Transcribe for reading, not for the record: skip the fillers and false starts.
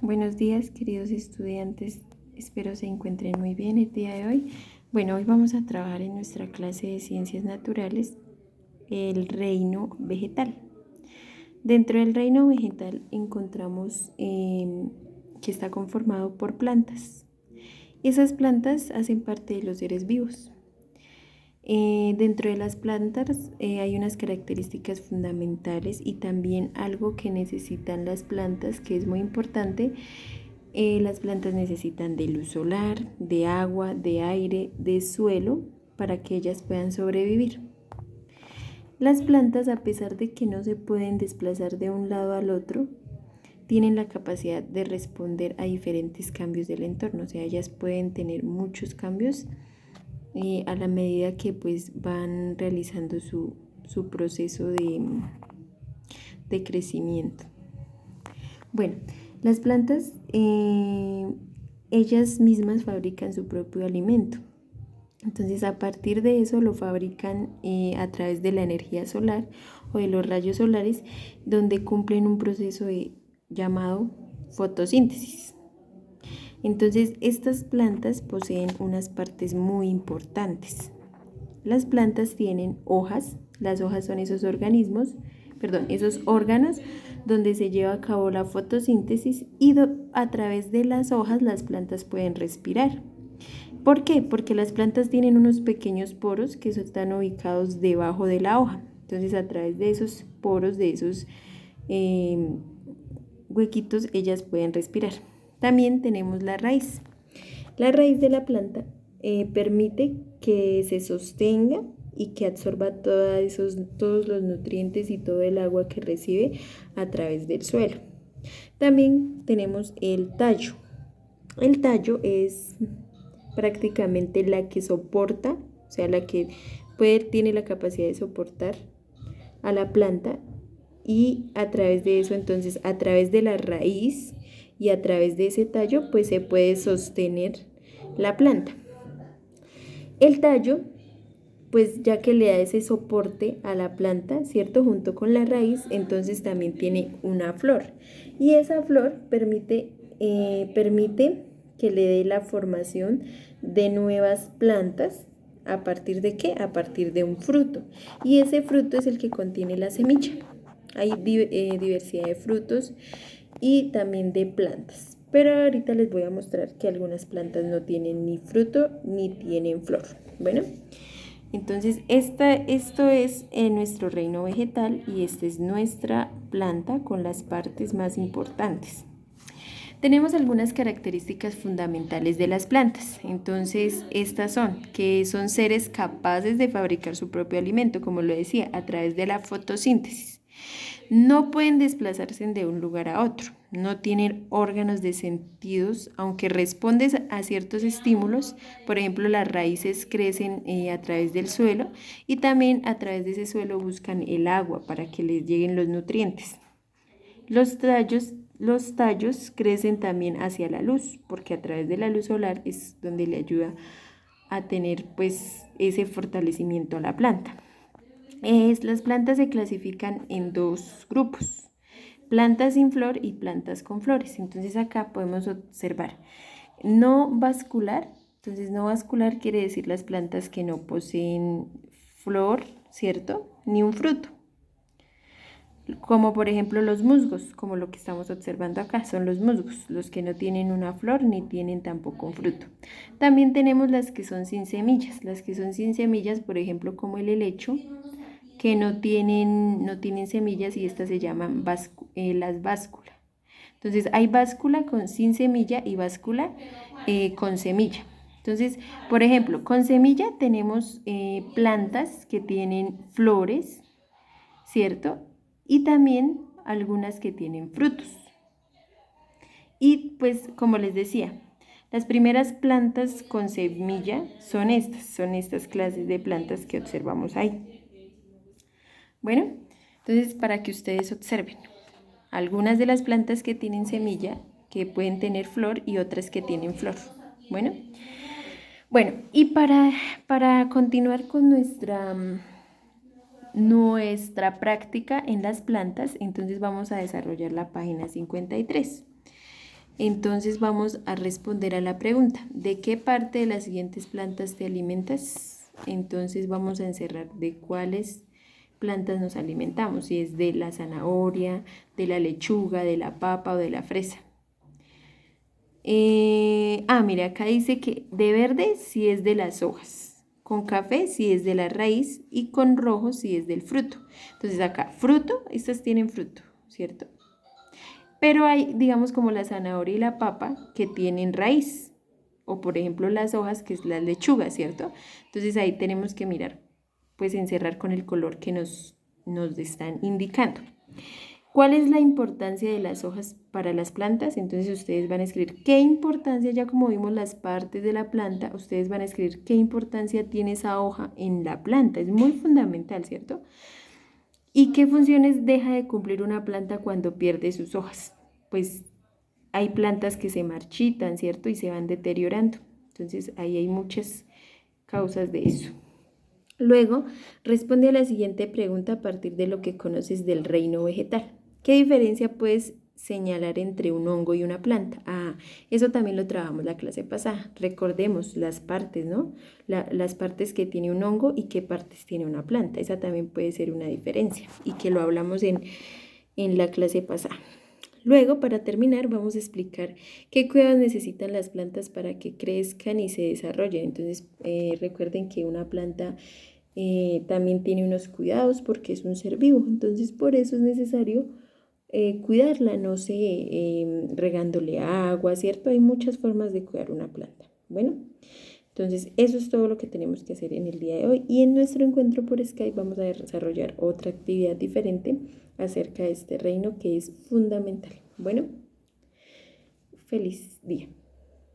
Buenos días, queridos estudiantes. Espero se encuentren muy bien el día de hoy. Bueno, hoy vamos a trabajar en nuestra clase de Ciencias Naturales el reino vegetal. Dentro del reino vegetal encontramos que está conformado por plantas. Esas plantas hacen parte de los seres vivos. Dentro de las plantas hay unas características fundamentales y también algo que necesitan las plantas que es muy importante. Las plantas necesitan de luz solar, de agua, de aire, de suelo para que ellas puedan sobrevivir. Las plantas, a pesar de que no se pueden desplazar de un lado al otro, tienen la capacidad de responder a diferentes cambios del entorno. O sea, ellas pueden tener muchos cambios a la medida que pues van realizando su proceso de crecimiento. Bueno, las plantas ellas mismas fabrican su propio alimento. Entonces, a partir de eso lo fabrican a través de la energía solar o de los rayos solares, donde cumplen un proceso llamado fotosíntesis. Entonces, estas plantas poseen unas partes muy importantes. Las plantas tienen hojas. Las hojas son esos órganos donde se lleva a cabo la fotosíntesis y a través de las hojas las plantas pueden respirar. ¿Por qué? Porque las plantas tienen unos pequeños poros que están ubicados debajo de la hoja. Entonces, a través de esos poros, de esos huequitos, ellas pueden respirar. También tenemos la raíz. La raíz de la planta permite que se sostenga y que absorba todos los nutrientes y todo el agua que recibe a través del suelo. También tenemos el tallo. El tallo es prácticamente la que soporta, o sea, la que tiene la capacidad de soportar a la planta, y a través de eso, entonces, a través de la raíz y a través de ese tallo, pues se puede sostener la planta. El tallo, pues ya que le da ese soporte a la planta, ¿cierto? Junto con la raíz, entonces también tiene una flor. Y esa flor permite que le dé la formación de nuevas plantas. ¿A partir de qué? A partir de un fruto. Y ese fruto es el que contiene la semilla. Hay diversidad de frutos y también de plantas. Pero ahorita les voy a mostrar que algunas plantas no tienen ni fruto ni tienen flor. Bueno, entonces esto es nuestro reino vegetal y esta es nuestra planta con las partes más importantes. Tenemos algunas características fundamentales de las plantas. Entonces, estas son que son seres capaces de fabricar su propio alimento, como lo decía, a través de la fotosíntesis. No pueden desplazarse de un lugar a otro, no tienen órganos de sentidos, aunque responden a ciertos estímulos. Por ejemplo, las raíces crecen a través del suelo y también a través de ese suelo buscan el agua para que les lleguen los nutrientes. Los tallos crecen también hacia la luz, porque a través de la luz solar es donde le ayuda a tener pues ese fortalecimiento a la planta. Las plantas se clasifican en dos grupos, plantas sin flor y plantas con flores. Entonces acá podemos observar no vascular. Entonces no vascular quiere decir las plantas que no poseen flor, ¿cierto? Ni un fruto. Como por ejemplo los musgos, como lo que estamos observando acá, son los musgos, los que no tienen una flor ni tienen tampoco un fruto. También tenemos las que son sin semillas, por ejemplo como el helecho, que no tienen semillas, y estas se llaman las básculas. Entonces hay báscula sin semilla y báscula con semilla. Entonces, por ejemplo, con semilla tenemos plantas que tienen flores, ¿cierto? Y también algunas que tienen frutos. Y pues, como les decía, las primeras plantas con semilla son estas clases de plantas que observamos ahí. Bueno, entonces para que ustedes observen algunas de las plantas que tienen semilla, que pueden tener flor, y otras que tienen flor. Bueno, y para continuar con nuestra práctica en las plantas, entonces vamos a desarrollar la página 53. Entonces vamos a responder a la pregunta, ¿de qué parte de las siguientes plantas te alimentas? Entonces vamos a encerrar de cuáles plantas nos alimentamos, si es de la zanahoria, de la lechuga, de la papa o de la fresa. Mira, acá dice que de verde si es de las hojas, con café si es de la raíz y con rojo si es del fruto. Entonces acá, fruto, estas tienen fruto, ¿cierto? Pero hay, digamos, como la zanahoria y la papa que tienen raíz. O por ejemplo las hojas, que es la lechuga, ¿cierto? Entonces ahí tenemos que mirar, pues encerrar con el color que nos están indicando. ¿Cuál es la importancia de las hojas para las plantas? Entonces ustedes van a escribir qué importancia, ya como vimos las partes de la planta, ustedes van a escribir qué importancia tiene esa hoja en la planta. Es muy fundamental, ¿cierto? ¿Y qué funciones deja de cumplir una planta cuando pierde sus hojas? Pues hay plantas que se marchitan, ¿cierto? Y se van deteriorando. Entonces ahí hay muchas causas de eso. Luego, responde a la siguiente pregunta a partir de lo que conoces del reino vegetal. ¿Qué diferencia puedes señalar entre un hongo y una planta? Eso también lo trabajamos la clase pasada. Recordemos las partes, ¿no? Las partes que tiene un hongo y qué partes tiene una planta. Esa también puede ser una diferencia y que lo hablamos en la clase pasada. Luego, para terminar, vamos a explicar qué cuidados necesitan las plantas para que crezcan y se desarrollen. Entonces, recuerden que una planta también tiene unos cuidados porque es un ser vivo. Entonces, por eso es necesario cuidarla, no sé, regándole agua, ¿cierto? Hay muchas formas de cuidar una planta. Bueno, entonces eso es todo lo que tenemos que hacer en el día de hoy. Y en nuestro encuentro por Skype vamos a desarrollar otra actividad diferente acerca de este reino que es fundamental. Bueno, feliz día.